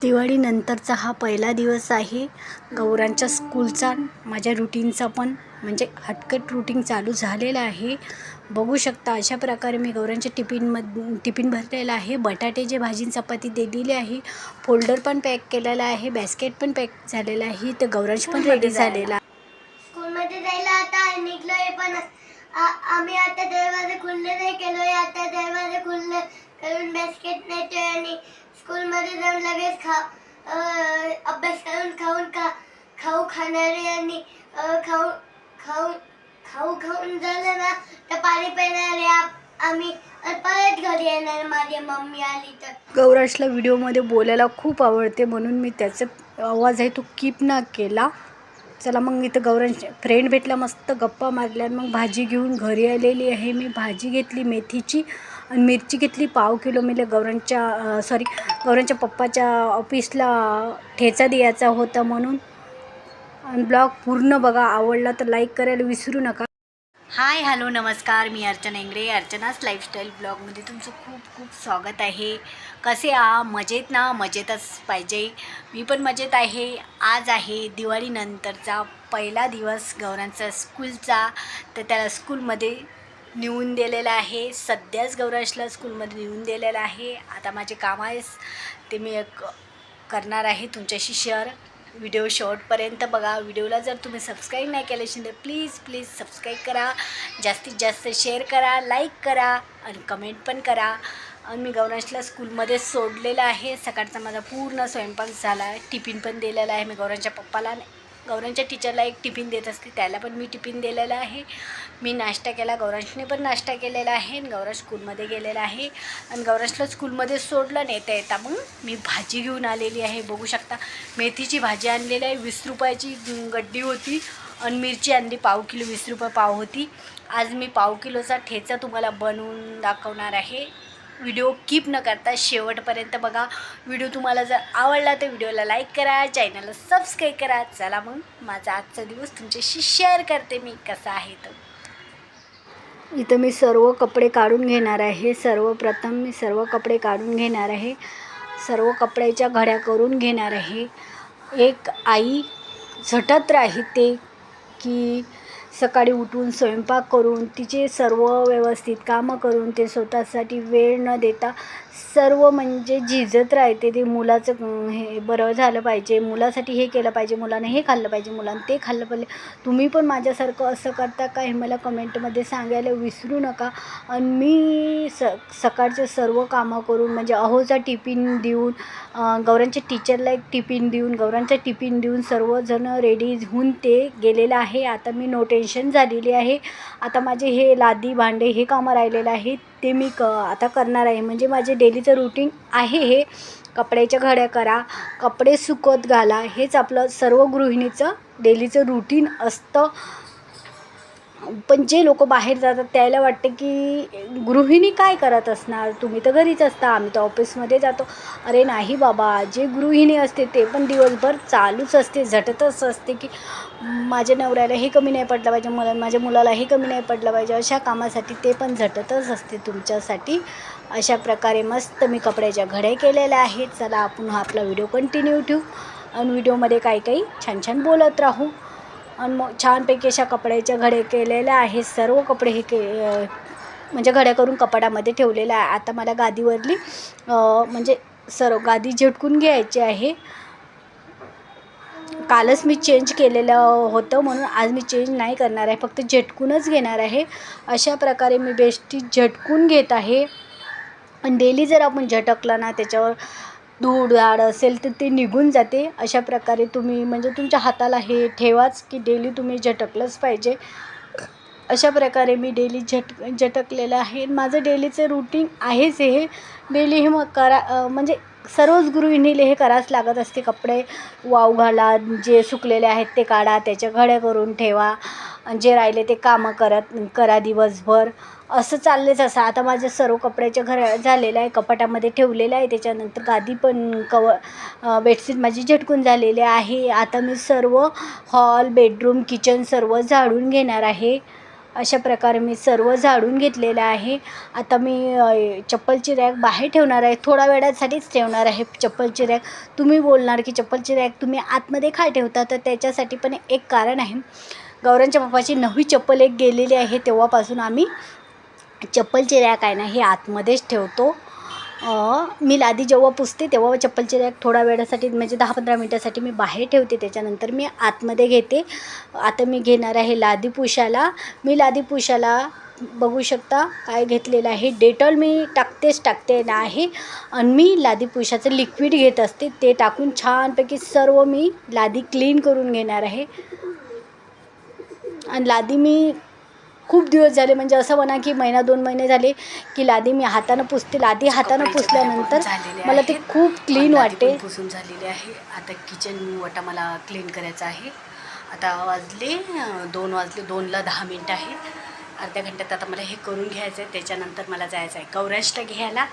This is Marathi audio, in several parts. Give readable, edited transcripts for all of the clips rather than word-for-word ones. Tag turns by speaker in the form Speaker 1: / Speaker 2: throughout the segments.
Speaker 1: दिवाळीनंतरचा हा पहिला दिवस आहे गौरांच्या स्कूलचा. माझ्या रुटीनचा पण म्हणजे हटकट रुटीन चालू झालेलं आहे. बघू शकता अशा प्रकारे मी गौरांच्या टिफिन भरलेला आहे. बटाट्याची भाजी चपाती दिलेली आहे. फोल्डर पण पॅक केलेला आहे. बॅस्केट पण पॅक झालेला आहे. तर गौरांश पण रेडी झालेला.
Speaker 2: स्कूलमध्ये जायला आता निघलोय, पण आम्ही आता दरवाजे खुल्ले नाही केलोय. आता दरवाजे खुल्ले करून बॅस्केट नेतोय आणि स्कूलमध्ये जाऊन लगेच अभ्यास करून खाऊ खाणारे आणि खाऊन झालं ना तर पाणी पिणारे आम्ही परत घरी येणार. माझी मम्मी आली तर.
Speaker 1: गौरांशला व्हिडिओमध्ये बोलायला खूप आवडते म्हणून मी त्याचा आवाज आहे तो कीप ना केला. चला मग इथं गौरांश फ्रेंड भेटला, मस्त गप्पा मारल्या. मग भाजी घेऊन घरी आलेली आहे. मी भाजी घेतली मेथीची आणि मिरची घेतली पाव किलो. मी गौरांच्या पप्पाच्या ऑफिसला ठेचा द्यायचा होता म्हणून. आणि ब्लॉग पूर्ण बघा. आवडला तर लाईक करायला विसरू नका. हाय हॅलो नमस्कार, मी अर्चना इंगळे. अर्चनाच लाईफस्टाईल ब्लॉगमध्ये तुमचं खूप खूप स्वागत आहे. कसे मजेत ना? मजेतच पाहिजे. मी पण मजेत आहे. आज आहे दिवाळीनंतरचा पहिला दिवस गौरांचा स्कूलचा. तर त्याला स्कूलमध्ये नेऊन दिलेलं आहे. सध्याच गौरांशला स्कूलमध्ये नेऊन दिलेलं आहे. आता माझे काम आहे ते मी करणार आहे तुमच्याशी शेअर. व्हिडिओ शेवटपर्यंत बघा. व्हिडिओला जर तुम्ही सबस्क्राईब नाही केले असेल तर प्लीज सबस्क्राईब करा. जास्तीत जास्त शेअर करा, लाईक करा आणि कमेंट पण करा. आणि मी गौरांशला स्कूलमध्ये सोडलेलं आहे. सकाळचा माझा पूर्ण स्वयंपाक झाला आहे. टिफिन पण दिलेला आहे मी गौरांच्या पप्पाला. गौरांच्या टीचरला एक टिफिन देत असते, त्याला पण मी टिफिन दिलेला आहे. मी नाश्ता केला, गौरांशने पण नाश्ता केलेला आहे. आणि गौरांश स्कूलमध्ये गेलेला आहे. आणि गौरांशला स्कूलमध्ये सोडलं. येता मग मी भाजी घेऊन आलेली आहे. बघू शकता मेथीची भाजी आणलेली आहे. 20 रुपयाची गड्डी होती. आणि मिरची आणली पाव किलो, 20 रुपये पाव होती. आज मी पाव किलोचा ठेचा तुम्हाला बनवून दाखवणार आहे. व्हिडिओ कीप न करता शेवटपर्यंत बघा. व्हिडिओ तुम्हाला जर आवडला तर व्हिडिओला लाईक करा, चॅनलला सबस्क्राईब करा. चला मग माझा आजचा दिवस तुमच्याशी शेअर करते मी कसा आहे तर. इथं मी सर्व कपडे काढून घेणार आहे. सर्वप्रथम मी सर्व कपडे काढून घेणार आहे. सर्व कपड्याच्या घड्या करून घेणार आहे. एक आई झटत राहते की सकाळी उठून स्वयंपाक करून तिचे सर्व व्यवस्थित कामं करून ते स्वतःसाठी वेळ न देता सर्व म्हणजे झिजत राहते. ते मुलाचं हे बरं झालं पाहिजे, मुलासाठी हे केलं पाहिजे, मुलानं हे खाल्लं पाहिजे, मुलानं ते खाल्लं पाहिजे. तुम्ही पण माझ्यासारखं असं करता का हे मला कमेंटमध्ये सांगायला विसरू नका. आणि मी सकाळचे सर्व कामं करून म्हणजे अहोचा टिफिन देऊन, गौरांच्या टीचरला एक टिफिन देऊन, गौरांचा टिफिन देऊन सर्वजण रेडी होऊन ते गेलेलं आहे. आता मी नो टेन्शन झालेली आहे. आता माझे हे लादी भांडे हे कामं राहिलेलं आहे ते मी आता करणार आहे. म्हणजे माझे डेलीचं रुटीन आहे हे. कपड्याच्या घड्या करा, कपडे सुकत घाला, हेच आपलं सर्व गृहिणीचं डेलीचं रुटीन असतं. पण जे लोक बाहेर जातात त्याला वाटते की गृहिणी काय करत असणार, तुम्ही तर घरीच असता, आम्ही तर ऑफिसमध्ये जातो. अरे नाही बाबा, जे गृहिणी असते ते पण दिवसभर चालूच असते, झटतच असते की माझ्या नवऱ्याला हे कमी नाही पडलं पाहिजे, माझ्या मुलाला हे कमी नाही पडलं पाहिजे. अशा कामासाठी ते पण झटतच असते तुमच्यासाठी. अशा प्रकारे मस्त मी कपड्याच्या घड्या केलेल्या आहेत. चला आपण आपला व्हिडिओ कंटिन्यू ठेवू आणि व्हिडिओमध्ये काही छान छान बोलत राहू. आणि मग छानपैकी अशा कपड्याच्या घड्या केलेल्या आहेत. सर्व कपडे हे म्हणजे घड्या करून कपाटामध्ये ठेवलेल्या आहे. आता मला गादीवरली म्हणजे सर्व गादी झटकून घ्यायची आहे. कालच मी चेंज केलेलं होतं म्हणून आज मी चेंज नाही करणार आहे, फक्त झटकूनच घेणार आहे. अशा प्रकारे मी बेडशीट झटकून घेत आहे. आणि डेली जर आपण झटकलं ना त्याच्यावर धूळ धाड असेल तर ते निघून जाते. अशा प्रकारे तुम्ही म्हणजे तुमच्या हाताला हे ठेवाच की डेली तुम्ही झटकलंच पाहिजे. अशा प्रकारे मी डेली झटकलेलं आहे. माझं डेलीचं रुटीन आहेच हे. डेली हे मग म्हणजे सर्वच गृहिणीला हे करावंच लागत असते. कपडे वाळू घाला, जे सुकलेले आहेत ते काढा, त्याच्या घड्या करून ठेवा, जे राहिले ते कामं करा दिवसभर. असं चाललेच असं. आता माझं सर्व कपड्याच्या घड्या झालेलं आहे, कपाटामध्ये ठेवलेलं आहे. त्याच्यानंतर गादी पण बेडशीट माझी झटकून झालेली आहे. आता मी सर्व हॉल, बेडरूम, किचन सर्व झाडून घेणार आहे. अशा प्रकारे मी सर्व झाडून घेतलेलं आहे. आता मी चप्पलची रॅक बाहेर ठेवणार आहे, थोडा वेळासाठीच ठेवणार आहे चप्पलची रॅक. तुम्ही बोलणार की चप्पलची रॅक तुम्ही आतमध्ये का ठेवता, तर त्याच्यासाठी पण एक कारण आहे. गौरांच्या पप्पाची नवी चप्पल एक गेलेली आहे, तेव्हापासून आम्ही चप्पलची रॅक आहे ना ही आतमध्येच ठेवतो. मी लादी जेव्हा पुसते तेव्हा चप्पलची रॅक थोडा वेळासाठी म्हणजे 10-15 मिनटासाठी मी बाहेर ठेवते, त्याच्यानंतर मी आतमध्ये घेते. आता मी घेणार आहे लादी पुसायला. मी लादी पुसायला बघू शकता काय घेतलेलं आहे, डेटॉल मी टाकते आहे. आणि मी लादी पुसायचं लिक्विड घेत असते, ते टाकून छानपैकी सर्व मी लादी क्लीन करून घेणार आहे. आणि लादी मी खूप दिवस झाले, म्हणजे असं म्हणा की 1-2 महिने झाले की लादी मी हातानं पुसते. लादी हातानं पुसल्यानंतर मला ते खूप क्लीन वाटते.
Speaker 3: पुसून झालेले आहे. आता किचन वटा मला क्लीन करायचा आहे. आता वाजले 2ला 10 मिनटं आहे. अर्ध्या घंट्यात आता मला हे करून घ्यायचं आहे. त्याच्यानंतर मला जायचं आहे गौरांशला घ्यायला.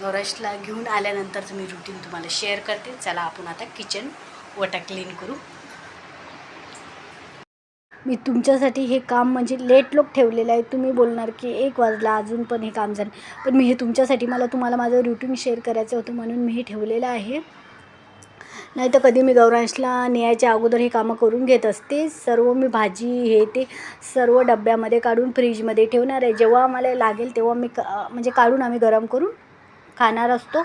Speaker 3: गौरांशला घेऊन आल्यानंतरचं मी रुटीन तुम्हाला शेअर करते. चला आपण आता किचन वटा क्लीन करू.
Speaker 1: मी तुमच्यासाठी हे काम म्हणजे लेट लोक ठेवलेलं आहे. तुम्ही बोलणार की 1 वाजला अजून पण हे काम झालं, पण मी हे तुमच्यासाठी तुम्हाला माझं रुटीन शेअर करायचं होतं म्हणून मी हे ठेवलेलं आहे. नाही तर कधी मी गौरांशला न्यायच्या अगोदर हे कामं करून घेत असते. सर्व मी भाजी हे ते सर्व डब्यामध्ये काढून फ्रीजमध्ये ठेवणार आहे. जेव्हा मला लागेल तेव्हा मी म्हणजे काढून आम्ही गरम करून खाणार असतो.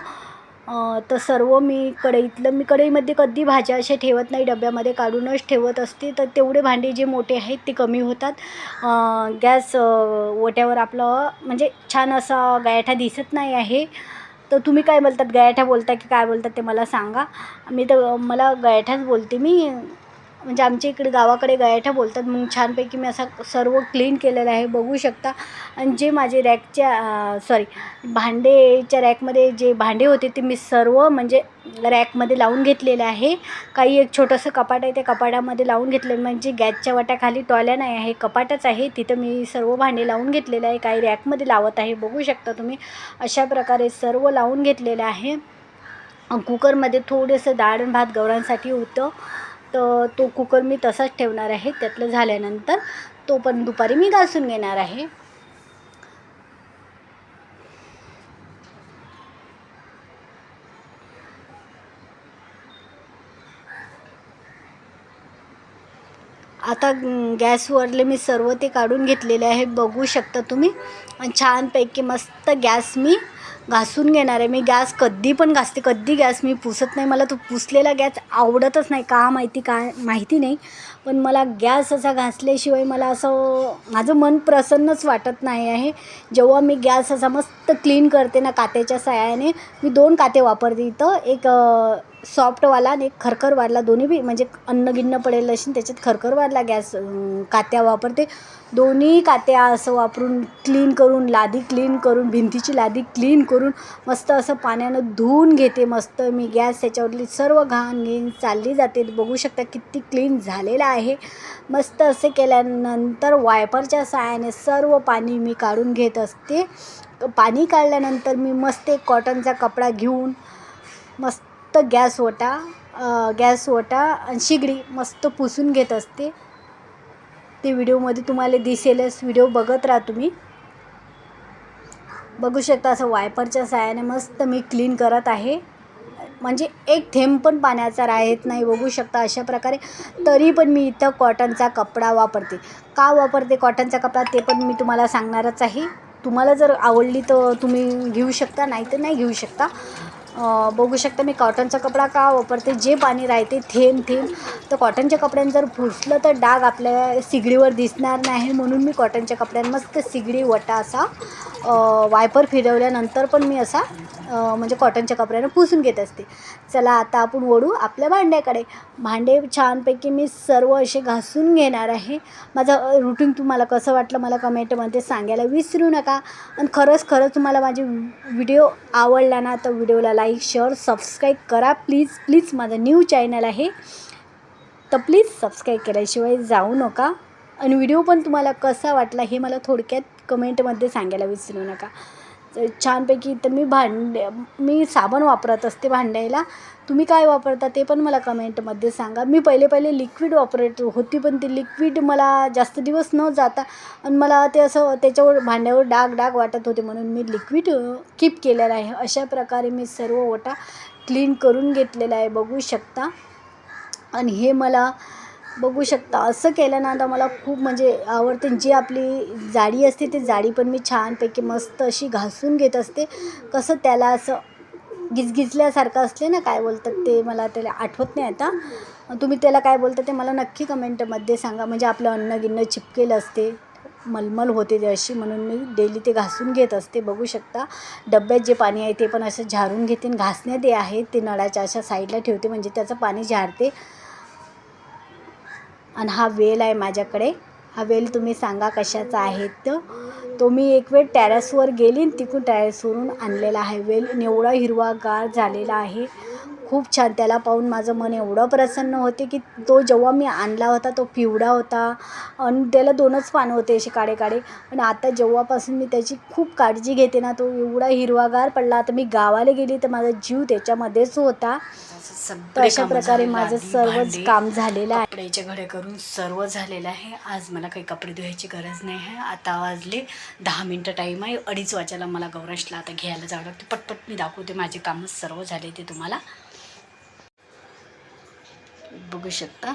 Speaker 1: तर सर्व मी कढईमध्ये कधी भाज्या अशा ठेवत नाही, डब्यामध्ये काढूनच ठेवत असते. तर तेवढे भांडे जे मोठे आहेत ते कमी होतात. गॅस ओट्यावर आपलं म्हणजे छान असा गायठा दिसत नाही आहे. तर तुम्ही काय बोलतात, गायठा बोलता की काय बोलतात ते मला सांगा. मला गायठाच बोलते मी, म्हणजे आमच्या इकडे गावाकडे गायठा बोलतात. मग छानपैकी मी असा सर्व क्लीन केलेलं आहे बघू शकता. आणि जे माझे भांडेच्या रॅकमध्ये जे भांडे होते ते मी सर्व म्हणजे रॅकमध्ये लावून घेतलेले आहे. काही एक छोटंसं कपाट आहे, त्या कपाटामध्ये लावून घेतलेलं, म्हणजे गॅसच्या वाट्याखाली टॉल्या नाही आहे, कपाटच आहे, तिथं मी सर्व भांडे लावून घेतलेलं आहे. काही रॅकमध्ये लावत आहे बघू शकता तुम्ही. अशा प्रकारे सर्व लावून घेतलेलं आहे. कुकरमध्ये थोडंसं डाळ आणि भात गौरांसाठी होतं, तर तो कुकर मी तसाच ठेवणार आहे. त्यातलं झाल्यानंतर तो पण दुपारी मी घासून घेणार आहे. आता गॅसवरले मी सर्व ते काढून घेतलेले आहे बघू शकता तुम्ही. आणि छानपैकी मस्त गॅस मी घासून घेणार आहे. मी गॅस कधी पण घासते, कधी गॅस मी पुसत नाही. मला तो पुसलेला गॅस आवडतच नाही, का माहिती नाही, पण मला गॅस असा घासल्याशिवाय मला असं माझं मन प्रसन्नच वाटत नाही आहे. जेव्हा मी गॅस असा मस्त क्लीन करते ना कात्याच्या साहाय्याने, मी 2 काते वापरते इथं, एक सॉफ्टवाला आणि एक खरखरवाला, दोन्ही बी म्हणजे अन्न गिन्न पडेल अशी त्याच्यात खरखरवाला गॅस कात्या वापरते. दोन्ही कात्या असं वापरून क्लीन करून, लादी क्लीन करून, भिंतीची लादी क्लीन करून मस्त असं पाण्यानं धुवून घेते. मस्त मी गॅस त्याच्यावरली सर्व घाण चालली जाते. बघू शकता किती क्लीन झालेलं आहे. मस्त असे केल्यानंतर वायपरच्या साहाय्याने सर्व पाणी मी काढून घेत असते. पाणी काढल्यानंतर मी मस्त एक कॉटनचा कपडा घेऊन मस्त गॅस ओटा आणि शिगडी मस्त पुसून घेत असते. ते व्हिडिओमध्ये तुम्हाला दिसेलच, व्हिडिओ बघत राहा तुम्ही. बघू शकता असं वायपरच्या साहाय्याने मस्त मी क्लीन करत आहे, म्हणजे एक थेंब पण पाण्याचा राहत नाही बघू शकता अशा प्रकारे. तरी पण मी इथं कॉटनचा कपडा वापरते. का वापरते कॉटनचा कपडा ते पण मी तुम्हाला सांगणारच आहे. तुम्हाला जर आवडली तर तुम्ही घेऊ शकता, नाही तर नाही घेऊ शकता. बघू शकता मी कॉटनचा कपडा का वापरते, जे पाणी राहते थेंब तर कॉटनच्या कपड्यानं जर पुसलं तर डाग आपल्या सिगडीवर दिसणार नाही, म्हणून मी कॉटनच्या कपड्यानं मस्त सिगडी वटा असा वायपर फिरवल्यानंतर पण मी असा म्हणजे कॉटनच्या कपड्यानं पुसून घेत असते. चला आता आपण वळू आपल्या भांड्याकडे. भांडे छानपैकी मी सर्व असे घासून घेणार आहे. माझं रुटीन तुम्हाला कसं वाटलं मला कमेंटमध्ये सांगायला विसरू नका. आणि खरंच तुम्हाला माझी व्हिडिओ आवडला ना तर व्हिडिओला लाईक शेअर सबस्क्राईब करा प्लीज. माझं न्यू चॅनल आहे तर प्लीज सबस्क्राईब केल्याशिवाय जाऊ नका. आणि व्हिडिओ पण तुम्हाला कसा वाटला हे मला थोडक्यात कमेंटमध्ये सांगायला विसरू नका. तर छानपैकी तर मी साबण वापरत असते भांड्याला. तुम्ही काय वापरता ते पण मला कमेंटमध्ये सांगा. मी पहिले लिक्विड वापरत होती, पण ते लिक्विड मला जास्त दिवस न जाता आणि मला ते असं त्याच्यावर भांड्यावर डाग वाटत होते, म्हणून मी लिक्विड कीप केलेलं आहे. अशा प्रकारे मी सर्व ओटा क्लीन करून घेतलेला आहे, बघू शकता. आणि हे मला बघू शकता असं केलं ना, आता मला खूप म्हणजे आवडते. जी आपली जाडी असते ती जाडी पण मी छानपैकी मस्त अशी घासून घेत असते. कसं त्याला असं गिजगिजल्यासारखं असले ना, काय बोलतात ते मला त्याला आठवत नाही आता. तुम्ही त्याला काय बोलता ते मला नक्की कमेंटमध्ये सांगा. म्हणजे आपलं अन्न चिपकेलं असते, मलमल होते ते अशी, म्हणून मी डेली ते घासून घेत असते. बघू शकता डब्यात जे पाणी आहे ते पण असं झारून घेते. घासणे ते आहे ते नळाच्या अशा साईडला ठेवते, म्हणजे त्याचं पाणी झारते. आणि हा वेल आहे माझ्याकडे. हा वेल तुम्ही सांगा कशाचा आहे. तो मी एक वेळ टेरेसवर गेली आणि तिकडून टेरेसवरून आणलेला आहे वेल. एवढा हिरवागार झालेला आहे, खूप छान. त्याला पाहून माझं मन एवढं प्रसन्न होते की तो जेव्हा मी आणला होता तो पिवळा होता आणि त्याला 2च पानं होते असे काळे. पण आता जेव्हापासून मी त्याची खूप काळजी घेते ना, तो एवढा हिरवागार पडला. आता मी गावाला गेली तर माझा जीव त्याच्यामध्येच होता. तर अशा प्रकारे माझं सर्वच काम झालेलं आहे.
Speaker 3: कपड्याचे घडे करून सर्व झालेलं आहे. आज मला काही कपडे धुवायची गरज नाही आहे. आता वाजले 10 मिनटं टाईम आहे. 2:30 वाजायला मला गौरांशला आता घ्यायला जावं लागते. पटपट मी दाखवते, माझे कामं सर्व झाले ते तुम्हाला बघू शकता.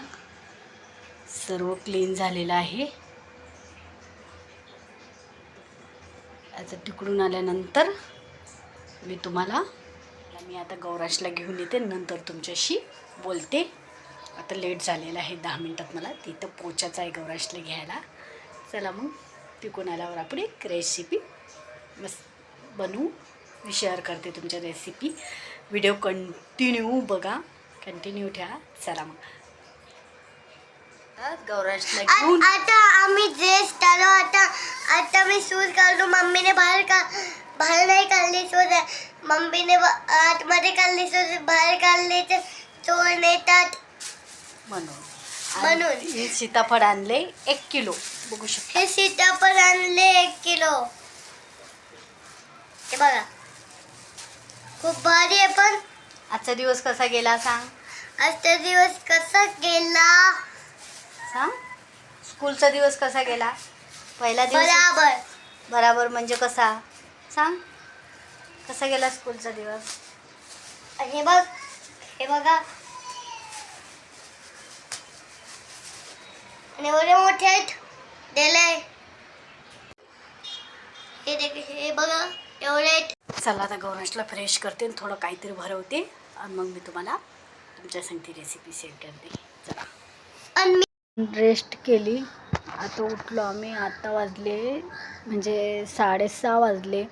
Speaker 3: सर्व क्लीन झालेलं आहे. आता तिकडून आल्यानंतर मी आता गौरांशला घेऊन येते, नंतर तुमच्याशी बोलते. आता लेट झालेलं आहे, 10 मिनटात मला तिथं पोचायचं आहे गौरांशला घ्यायला. चला मग तिकडून आल्यावर आपण एक रेसिपी मस्त बनवू. मी शेअर करते तुमच्या रेसिपी. व्हिडिओ कंटिन्यू बघा, कंटिन्यू ठेवा. चला मग गौरांशला घेऊन
Speaker 2: आता आम्ही ड्रेस टाळलो. आता मी शूज काढलो. मम्मीने बाहेर नाही काढली शूज. मम्मीने आतमध्ये काढली शूज, बाहेर काढले तर चोर नेतात
Speaker 3: म्हणून हे सीताफळ आणले 1 किलो. बघू शकता
Speaker 2: हे सीताफळ आणले 1 किलो. हे बघा खूप भारी आहे. पण
Speaker 3: आजचा दिवस कसा गेला सांग.
Speaker 2: आजचा दिवस कसा गेला
Speaker 3: सांग. स्कूलचा दिवस कसा गेला. पहिला दिवस बराबर म्हणजे कसा सांग. कसा गेला स्कूलचा दिवस.
Speaker 2: हे बघा आणि एवढे मोठे आहेत दिले. हे बघा एवढे आहेत.
Speaker 3: चला आता गौरांशला फ्रेश करते आणि थोडं काहीतरी भरवते आणि मग मी तुम्हाला तुमच्या सांगते रेसिपी शेअर करते. चला.
Speaker 2: आणि मी
Speaker 1: रेस्ट केली. आता उठलो आम्ही. आता वाजले म्हणजे 6:30 वाजले.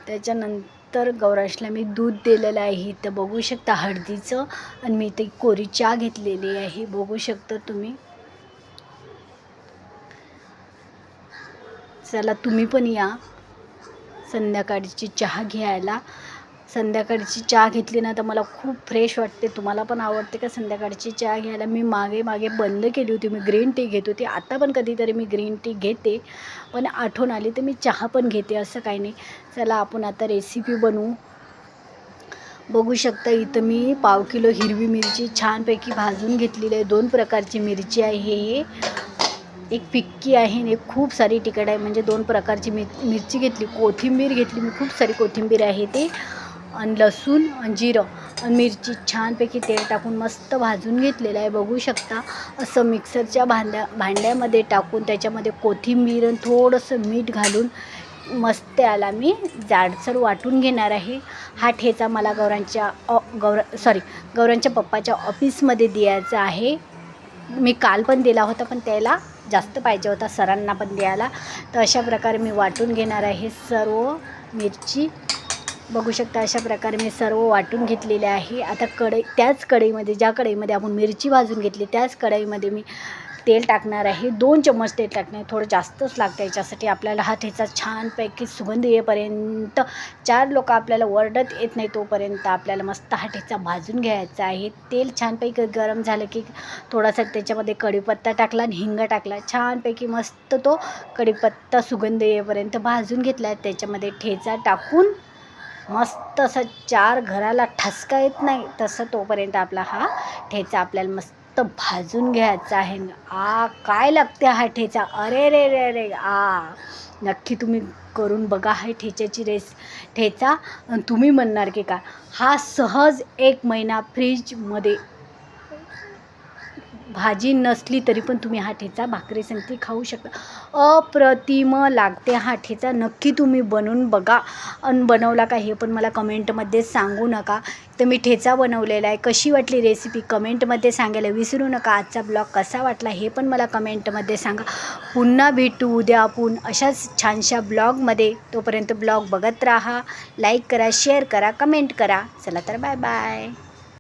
Speaker 1: त्याच्यानंतर गौरांशला मी दूध दिलेलं आहे. तर बघू शकता हळदीचं. आणि मी ते कोरी चहा घेतलेली आहे, बघू शकता तुम्ही. चला तुम्ही पण या संध्याकाळची चहा घ्यायला. संध्याकाळची चहा घेतली ना तर मला खूप फ्रेश वाटते. तुम्हाला पण आवडते का संध्याकाळची चहा घ्यायला. मी मागे बंद केली होती, मी ग्रीन टी घेत होती. आता पण कधीतरी मी ग्रीन टी घेते, पण आठवण आली तर मी चहा पण घेते, असं काही नाही. चला आपण आता रेसिपी बनवू. बघू शकता इथं मी 1/2 किलो हिरवी मिरची छानपैकी भाजून घेतलेली आहे. 2 प्रकारची मिरची आहे. हे एक फिक्की आहे आणि एक खूप सारी तिखट आहे. म्हणजे 2 प्रकारची मिरची घेतली. कोथिंबीर घेतली मी, खूप सारी कोथिंबीर आहे ते. आणि लसूण आणि जिरं आणि मिरची छानपैकी तेल टाकून मस्त भाजून घेतलेलं आहे. बघू शकता असं मिक्सरच्या भांड्यामध्ये टाकून त्याच्यामध्ये कोथिंबीर आणि थोडंसं मीठ घालून मस्त त्याला मी जाडसर वाटून घेणार आहे. हा ठेचा मला गौरांच्या पप्पाच्या ऑफिसमध्ये द्यायचा आहे. मी काल पण दिला होता, पण त्याला जास्त पाहिजे होता सरांना पण द्यायला. तर अशा प्रकारे मी वाटून घेणार आहे सर्व मिरची. बघू शकता अशा प्रकारे मी सर्व वाटून घेतलेले आहे. आता त्याच कढईमध्ये, ज्या कढईमध्ये आपण मिरची भाजून घेतली त्याच कढईमध्ये मी तेल टाकणार आहे, 2 चम्मच तेल टाकणार, थोडं जास्तच लागतं याच्यासाठी आपल्याला. हा ठेचा छानपैकी सुगंध येईपर्यंत, 4 लोक आपल्याला ओरडत येत नाही तोपर्यंत आपल्याला मस्त हा ठेचा भाजून घ्यायचा आहे. तेल छानपैकी गरम झालं की थोडासा त्याच्यामध्ये कढीपत्ता टाकला आणि हिंग टाकला, छानपैकी मस्त तो कढीपत्ता सुगंध येईपर्यंत भाजून घेतला. त्याच्यामध्ये ठेचा टाकून मस्त असं 4 घराला ठसका येत नाही तसं तोपर्यंत आपला हा ठेचा आपल्याला मस्त भाजून घ्यायचा आहे. काय लागते हा ठेचा, अरे रे रे रे नक्की तुम्ही करून बघा हा ठेच्याची ठेचा. तुम्ही म्हणणार की काय, हा सहज 1 महिना फ्रीजमध्ये भाजी नसली तरी पण तुम्ही हा ठेचा भाकरी संगती खाऊ शकता. अप्रतिम लागते हा ठेचा. नक्की तुम्ही बनवून बघा. आणि बनवला का हे पण मला कमेंटमध्ये सांगू नका. तर मी ठेचा बनवलेला आहे, कशी वाटली रेसिपी कमेंटमध्ये सांगायला विसरू नका. आजचा ब्लॉग कसा वाटला हे पण मला कमेंटमध्ये सांगा. पुन्हा भेटू उद्या आपण अशाच छानशा ब्लॉगमध्ये. तोपर्यंत ब्लॉग बघत राहा, लाईक करा, शेअर करा, कमेंट करा. चला तर बाय बाय.